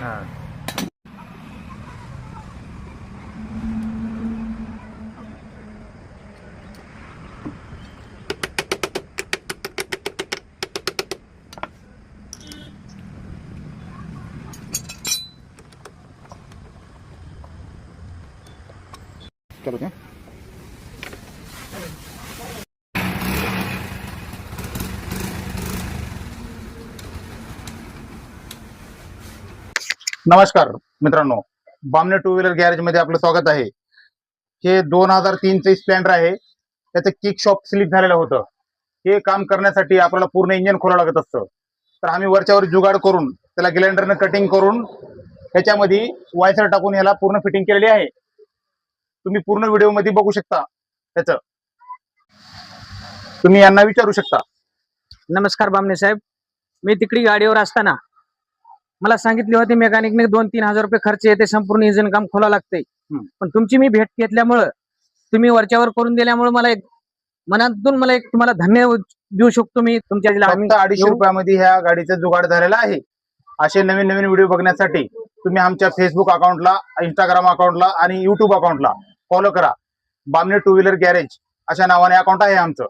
हा. चलो क्या नमस्कार मित्रांनो, बामणे टू व्हीलर गॅरेज मध्ये आपलं स्वागत आहे. हे 2003चे स्प्लेंडर आहे. त्याचं किक शॉप स्लिप झालेलं होतं. हे काम करण्यासाठी आपल्याला पूर्ण इंजिन खोलावं लागत असतं. तर आम्ही वरच्यावर जुगाड करून त्याला ग्लाइंडरने कटिंग करून त्याच्यामध्ये वायसर टाकून याला पूर्ण फिटिंग केलेली आहे. तुम्ही पूर्ण व्हिडिओ मध्ये बघू शकता. त्याचं तुम्ही यांना विचारू शकता. नमस्कार बामणे साहेब, मी तिकडी गाडीवर असताना मला सांगितले होते मेकॅनिकने 2-3 हजार रुपये खर्च येते, संपूर्ण इंजिन काम खोला लागते. पण तुमची मी भेट घेतल्यामुळं, तुम्ही वरच्यावर करून दिल्यामुळे मला एक मनातून मला एक तुम्हाला धन्यवाद देऊ शकतो. मी तुमच्या फक्त 250 रुपयामध्ये ह्या गाडीचं जुगाड झालेलं आहे. असे नवीन नवीन व्हिडिओ बघण्यासाठी तुम्ही आमच्या फेसबुक अकाउंटला, इंस्टाग्राम अकाउंटला आणि युट्यूब अकाउंटला फॉलो करा. बामणे टू व्हीलर गॅरेज अशा नावाने अकाउंट आहे आमचं.